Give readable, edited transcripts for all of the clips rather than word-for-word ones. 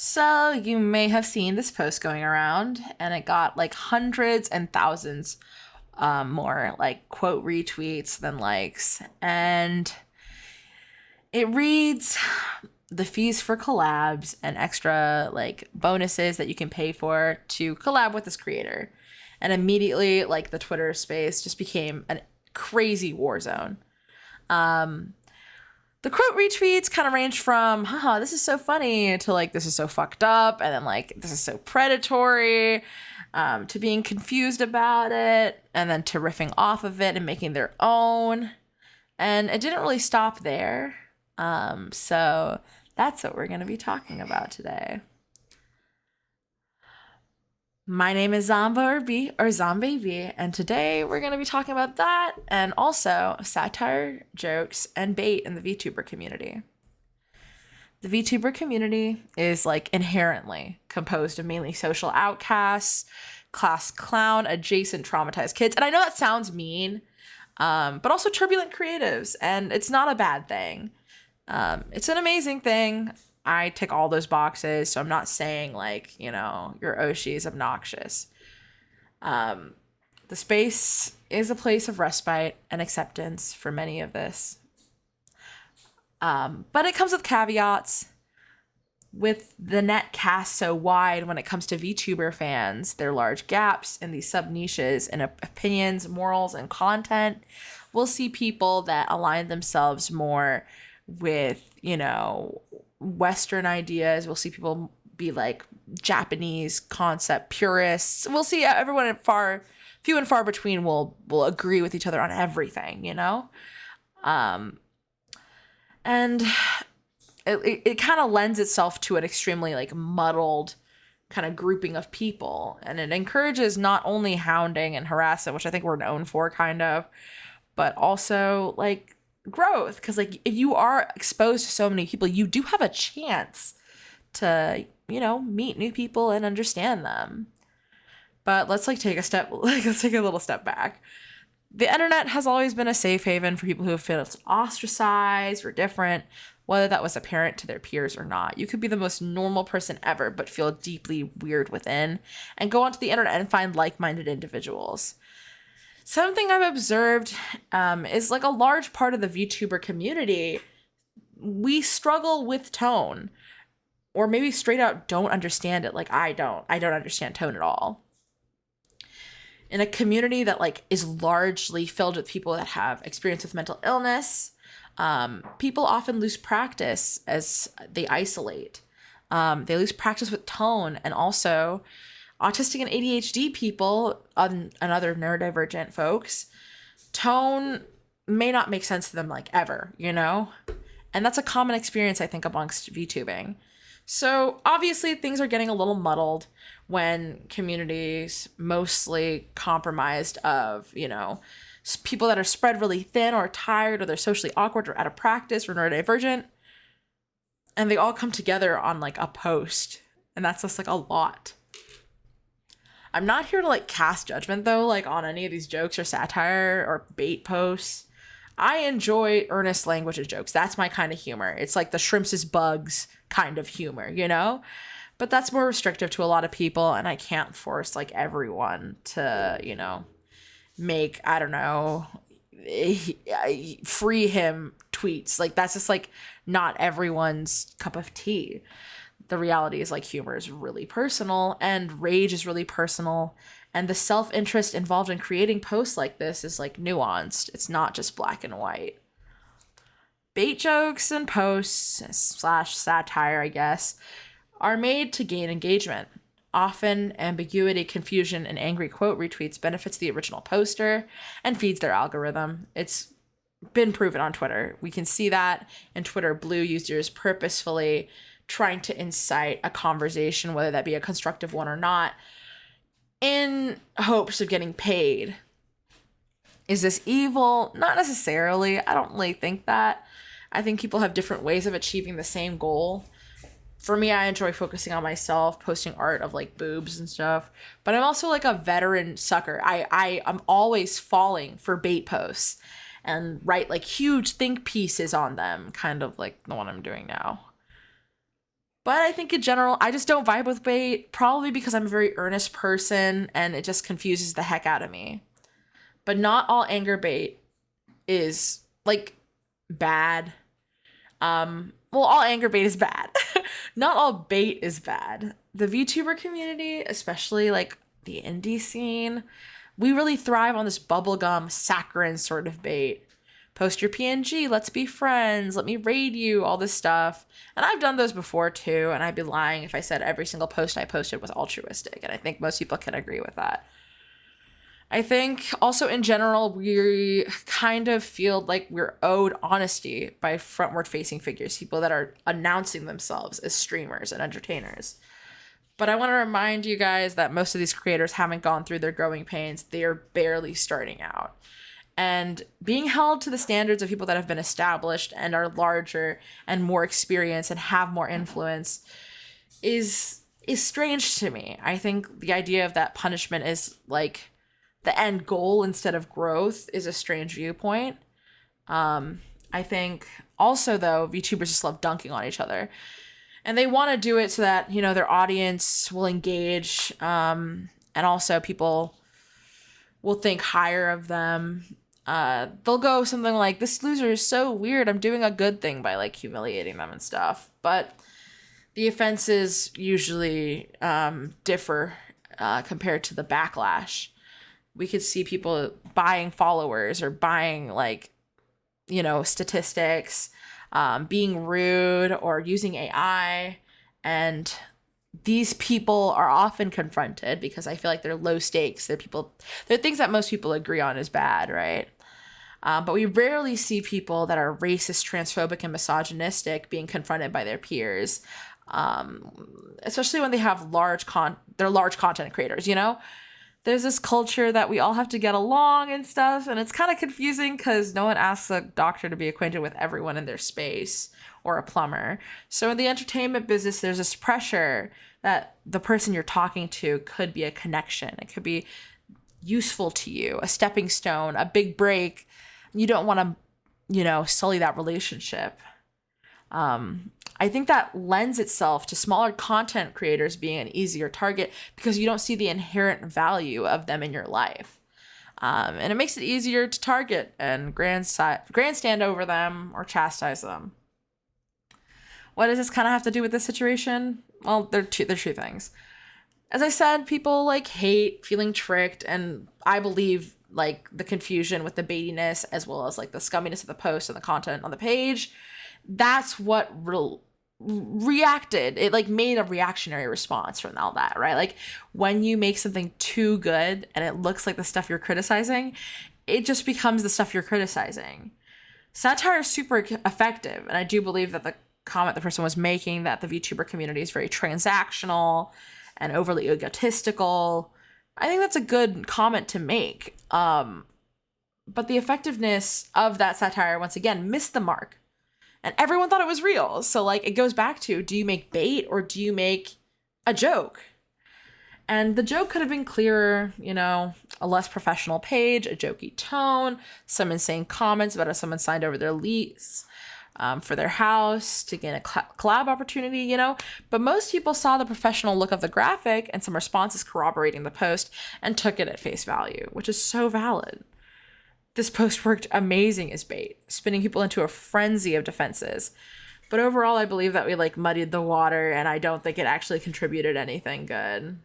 So you may have seen this post going around, and it got like hundreds and thousands more like quote retweets than likes. And it reads the fees for collabs and extra like bonuses that you can pay for to collab with this creator. And immediately, like the Twitter space just became a crazy war zone. The quote retweets kind of range from, haha, this is so funny, to like, this is so fucked up, and then like, this is so predatory, to being confused about it, and then to riffing off of it and making their own. And it didn't really stop there. So that's what we're going to be talking about today. My name is Zombabee or Zombabee, and today we're going to be talking about that and also satire, jokes, and bait in the VTuber community. The VTuber community is like inherently composed of mainly social outcasts, class clown, adjacent traumatized kids. And I know that sounds mean, but also turbulent creatives, and it's not a bad thing. It's an amazing thing. I tick all those boxes, so I'm not saying like, you know, your Oshi is obnoxious. The space is a place of respite and acceptance for many of this. But it comes with caveats. With the net cast so wide when it comes to VTuber fans, there are large gaps in these sub-niches in opinions, morals, and content. We'll see people that align themselves more with, you know, Western ideas. We'll see people be like Japanese concept purists. We'll see everyone few and far between will agree with each other on everything, you know? And it kind of lends itself to an extremely like muddled kind of grouping of people. And it encourages not only hounding and harassment, which I think we're known for kind of, but also like growth, because like if you are exposed to so many people, you do have a chance to, you know, meet new people and understand them. But let's take a little step back. The internet has always been a safe haven for people who have felt ostracized or different, whether that was apparent to their peers or not. You could be the most normal person ever but feel deeply weird within and go onto the internet and find like-minded individuals. Something I've observed is like a large part of the VTuber community, we struggle with tone, or maybe straight out don't understand it. Like I don't understand tone at all. In a community that like is largely filled with people that have experience with mental illness, people often lose practice as they isolate. They lose practice with tone, and also autistic and ADHD people and other neurodivergent folks, tone may not make sense to them like ever, you know? And that's a common experience, I think, amongst VTubing. So obviously things are getting a little muddled when communities mostly compromised of, you know, people that are spread really thin or tired or they're socially awkward or out of practice or neurodivergent. And they all come together on like a post. And that's just like a lot. I'm not here to like cast judgment though, like on any of these jokes or satire or bait posts. I enjoy earnest language and jokes. That's my kind of humor. It's like the shrimps is bugs kind of humor, you know? But that's more restrictive to a lot of people, and I can't force like everyone to, you know, make, I don't know, free him tweets. Like that's just like not everyone's cup of tea. The reality is like humor is really personal and rage is really personal, and the self-interest involved in creating posts like this is like nuanced. It's not just black and white. Bait jokes and posts / satire, I guess, are made to gain engagement. Often ambiguity, confusion, and angry quote retweets benefits the original poster and feeds their algorithm. It's been proven on Twitter. We can see that in Twitter Blue users purposefully trying to incite a conversation, whether that be a constructive one or not, in hopes of getting paid. Is this evil? Not necessarily. I don't really think that. I think people have different ways of achieving the same goal. For me, I enjoy focusing on myself, posting art of like boobs and stuff, but I'm also like a veteran sucker. I'm always falling for bait posts and write like huge think pieces on them, kind of like the one I'm doing now. But I think in general, I just don't vibe with bait, probably because I'm a very earnest person and it just confuses the heck out of me. But not all anger bait is like bad. Well, all anger bait is bad. Not all bait is bad. The VTuber community, especially like the indie scene, we really thrive on this bubblegum saccharine sort of bait. Post your PNG, let's be friends, let me raid you, all this stuff. And I've done those before too, and I'd be lying if I said every single post I posted was altruistic, and I think most people can agree with that. I think also in general, we kind of feel like we're owed honesty by frontward facing figures, people that are announcing themselves as streamers and entertainers. But I want to remind you guys that most of these creators haven't gone through their growing pains. They are barely starting out. And being held to the standards of people that have been established and are larger and more experienced and have more influence is strange to me. I think the idea of that punishment is like the end goal instead of growth is a strange viewpoint. I think also, though, VTubers just love dunking on each other. And they want to do it so that, you know, their audience will engage. And also people will think higher of them. They'll go something like, this loser is so weird, I'm doing a good thing by like humiliating them and stuff. But the offenses usually differ compared to the backlash. We could see people buying followers or buying like, you know, statistics, being rude or using AI. And these people are often confronted because I feel like they're low stakes. They're things that most people agree on is bad, right? But we rarely see people that are racist, transphobic, and misogynistic being confronted by their peers, especially when they have they're large content creators, you know? There's this culture that we all have to get along and stuff, and it's kind of confusing because no one asks a doctor to be acquainted with everyone in their space or a plumber. So in the entertainment business, there's this pressure that the person you're talking to could be a connection. It could be useful to you, a stepping stone, a big break. You don't want to, you know, sully that relationship. I think that lends itself to smaller content creators being an easier target because you don't see the inherent value of them in your life. And it makes it easier to target and grandstand over them or chastise them. What does this kind of have to do with this situation? Well, they're two things. As I said, people like hate feeling tricked, and I believe like the confusion with the baitiness as well as like the scumminess of the post and the content on the page. That's what reacted. It like made a reactionary response from all that, right? Like when you make something too good and it looks like the stuff you're criticizing, it just becomes the stuff you're criticizing. Satire is super effective, and I do believe that the comment the person was making, that the VTuber community is very transactional and overly egotistical, I think that's a good comment to make. But the effectiveness of that satire, once again, missed the mark. And everyone thought it was real. So, like, it goes back to, do you make bait or do you make a joke? And the joke could have been clearer, you know, a less professional page, a jokey tone, some insane comments about if someone signed over their lease for their house to gain a collab opportunity, you know. But most people saw the professional look of the graphic and some responses corroborating the post and took it at face value, which is so valid. This post worked amazing as bait, spinning people into a frenzy of defenses. But overall, I believe that we like muddied the water, and I don't think it actually contributed anything good.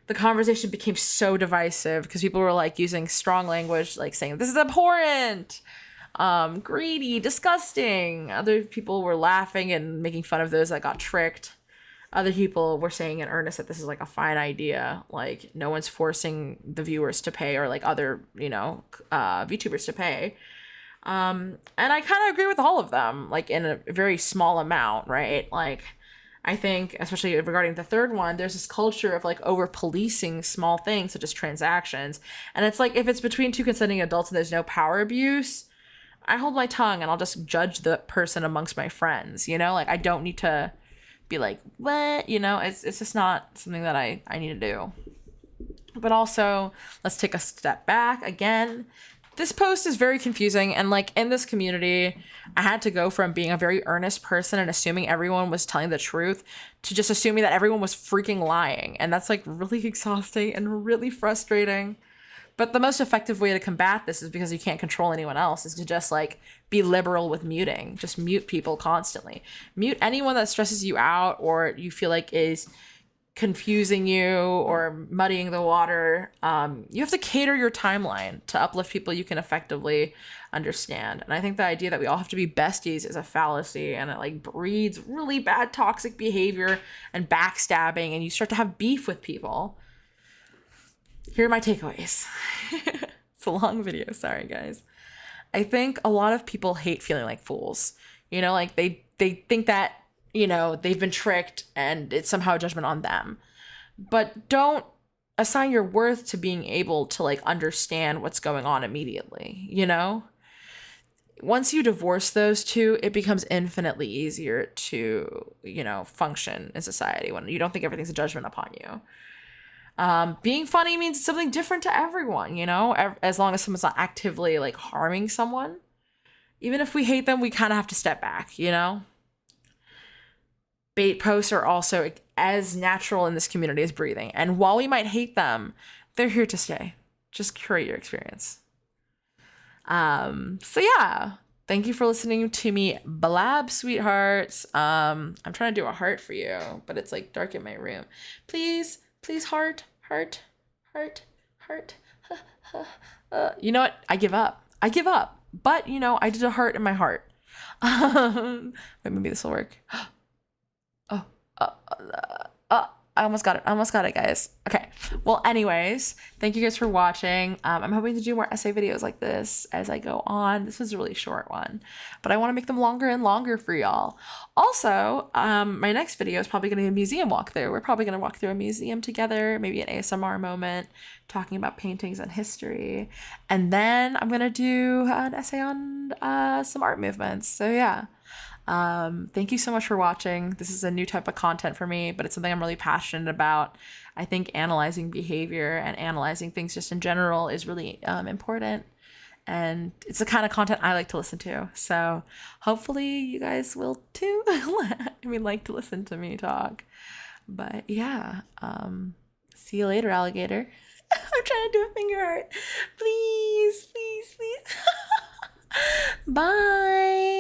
The conversation became so divisive because people were like using strong language, like saying, this is abhorrent, greedy, disgusting. Other people were laughing and making fun of those that got tricked. Other people were saying in earnest that this is like a fine idea. Like no one's forcing the viewers to pay or like other, you know, VTubers to pay. And I kind of agree with all of them, like in a very small amount, right? Like I think, especially regarding the third one, there's this culture of like over policing small things such as transactions. And it's like, if it's between two consenting adults and there's no power abuse, I hold my tongue and I'll just judge the person amongst my friends, you know, like I don't need to be like, what, you know, it's just not something that I need to do. But also, let's take a step back again. This post is very confusing, and like in this community, I had to go from being a very earnest person and assuming everyone was telling the truth to just assuming that everyone was freaking lying. And that's like really exhausting and really frustrating. But the most effective way to combat this is, because you can't control anyone else, is to just like be liberal with muting. Just mute people constantly. Mute anyone that stresses you out or you feel like is confusing you or muddying the water. You have to cater your timeline to uplift people you can effectively understand. And I think the idea that we all have to be besties is a fallacy, and it like breeds really bad toxic behavior and backstabbing, and you start to have beef with people. Here are my takeaways. It's a long video, sorry guys. I think a lot of people hate feeling like fools. You know, like they think that, you know, they've been tricked and it's somehow a judgment on them. But don't assign your worth to being able to like understand what's going on immediately, you know? Once you divorce those two, it becomes infinitely easier to, you know, function in society when you don't think everything's a judgment upon you. Being funny means something different to everyone, you know, as long as someone's not actively like harming someone. Even if we hate them, we kind of have to step back, you know? Bait posts are also as natural in this community as breathing. And while we might hate them, they're here to stay. Just curate your experience. So yeah, thank you for listening to me blab, sweethearts. I'm trying to do a heart for you, but it's like dark in my room. Please, heart. You know what? I give up. But, you know, I did a heart in my heart. Wait, maybe this will work. I almost got it, guys. Okay. Well, anyways, thank you guys for watching. I'm hoping to do more essay videos like this as I go on. This was a really short one, but I want to make them longer and longer for y'all. Also, my next video is probably going to be a museum walkthrough. We're probably going to walk through a museum together, maybe an ASMR moment, talking about paintings and history. And then I'm going to do an essay on some art movements. So yeah. Thank you so much for watching. This is a new type of content for me, but it's something I'm really passionate about. I think analyzing behavior and analyzing things just in general is really important. And it's the kind of content I like to listen to. So hopefully you guys will too. I mean, like to listen to me talk. But yeah, see you later, alligator. I'm trying to do a finger heart. Please. Bye.